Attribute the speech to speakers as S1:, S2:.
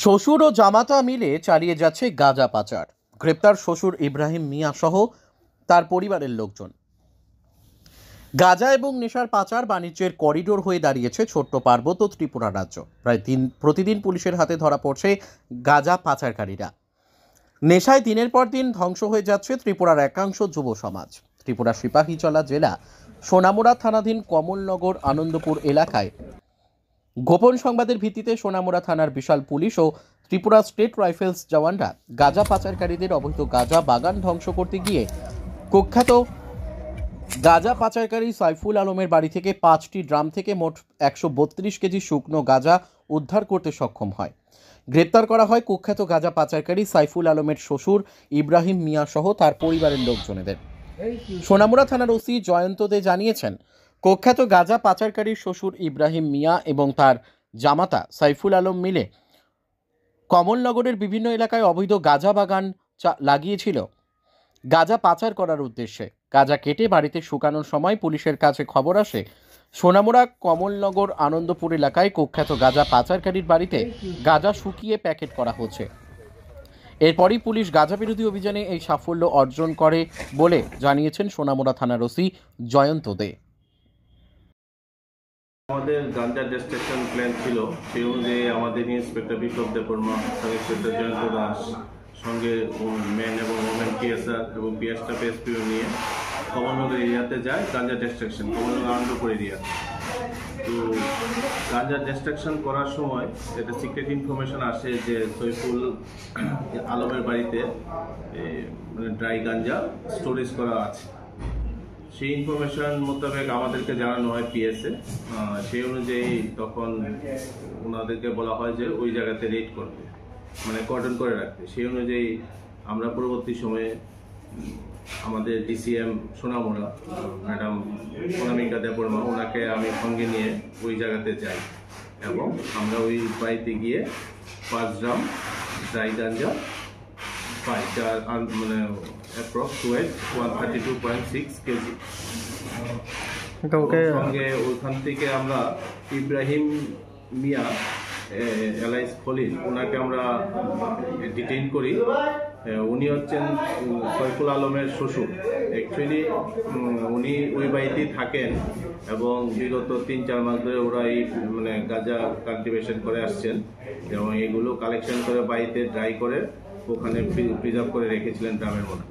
S1: শ্বশুর ও জামাতা মিলে চালিয়ে যাচ্ছে গাঁজা পাচার। গ্রেপ্তার শ্বশুর ইব্রাহিম মিয়া সহ তার পরিবারের লোকজন। গাঁজা এবং নেশার পাচার বাণিজ্যের করিডোর হয়ে দাঁড়িয়েছে ছোট্ট পার্বত্য ত্রিপুরা রাজ্য। প্রায় প্রতিদিন পুলিশের হাতে ধরা পড়ছে গাঁজা পাচারকারীরা। নেশায় দিনের পর দিন ধ্বংস হয়ে যাচ্ছে ত্রিপুরার একাংশ যুব সমাজ। ত্রিপুরা সিপাহীজলা জেলা সোনামুড়া থানাধীন কমলনগর আনন্দপুর এলাকায় গোপন সংবাদের ভিত্তিতে সোনামুড়া থানার বিশাল পুলিশ ও ত্রিপুরা স্টেট রাইফেলস জওয়ানরা গাঁজা পাচারকারীদের অবৈধ গাঁজা বাগান ধ্বংস করতে গিয়ে কুখ্যাত গাঁজা পাচারকারী সাইফুল আলমের বাড়ি থেকে 5টি ড্রাম থেকে মোট 132 কেজি শুকনো গাঁজা উদ্ধার করতে সক্ষম হয়। গ্রেপ্তার করা হয় কুখ্যাত গাঁজা পাচারকারী সাইফুল আলমের শ্বশুর ইব্রাহিম মিয়া সহ তার পরিবারের লোকজনেদের। সোনামুড়া থানার ওসি জয়ন্ত দে জানিয়েছেন, কুখ্যাত গাঁজা পাচারকারীর শ্বশুর ইব্রাহিম মিয়া এবং তার জামাতা সাইফুল আলম মিলে কমলনগরের বিভিন্ন এলাকায় অবৈধ গাঁজা বাগান লাগিয়েছিল গাঁজা পাচার করার উদ্দেশ্যে। গাঁজা কেটে বাড়িতে শুকানোর সময় পুলিশের কাছে খবর আসে সোনামুড়া কমলনগর আনন্দপুর এলাকায় কুখ্যাত গাঁজা পাচারকারীর বাড়িতে গাঁজা শুকিয়ে প্যাকেট করা হচ্ছে। এরপরই পুলিশ গাঁজা বিরোধী অভিযানে এই সাফল্য অর্জন করে বলে জানিয়েছেন সোনামুড়া থানার ওসি জয়ন্ত দে।
S2: আমাদের গাঁজা ডিস্ট্রাকশন প্ল্যান ছিল, সেই অনুযায়ী আমাদের ইন্সপেক্টর বিপ্লব দেববর্মা, সাব ইন্সপেক্টর জয়ন্ত দাস, সঙ্গে মেন এবং ওমেন পিএসআর এবং পিএসটা এসপিও নিয়ে কমলনগর এরিয়াতে যায় গাঁজা ডিস্ট্রাকশন, কমলনগর আনন্দপুর এরিয়া। তো গাঁজা ডিস্ট্রাকশন করার সময় একটা সিক্রেট ইনফরমেশন আসে যে সাইফুল আলমের বাড়িতে ড্রাই গাঁজা স্টোরেজ করা আছে। সেই ইনফরমেশন মোতাবেক আমাদেরকে জানানো হয় পিএসএ। সেই অনুযায়ী তখন ওনাদেরকে বলা হয় যে ওই জায়গাতে রেড করতে, মানে কর্ডন করে রাখতে। সেই অনুযায়ী আমরা পরবর্তী সময়ে আমাদের ডিসিএম সোনামুড়া ম্যাডাম অনামিকা দেববর্মা, ওনাকে আমি সঙ্গে নিয়ে ওই জায়গাতে যাই এবং আমরা ওই বাড়িতে গিয়ে 5 ড্রাম ড্রাই গাঁজা পাই, যার মানে অ্যাপ্রক্স ওয়েট 132.6 কেজি। সঙ্গে ওইখান থেকে আমরা ইব্রাহিম মিয়া এলাইস খলিল, ওনাকে আমরা ডিটেইন করি। উনি হচ্ছেন সাইফুল আলমের শ্বশুর। অ্যাকচুয়ালি উনি ওই বাড়িতেই থাকেন এবং বিগত 3-4 মাস ধরে ওরা এই মানে গাঁজা কাল্টিভেশন করে আসছেন এবং এগুলো কালেকশন করে বাড়িতে ড্রাই করে ওখানে প্রিজার্ভ করে রেখেছিলেন ড্রামের মধ্যে।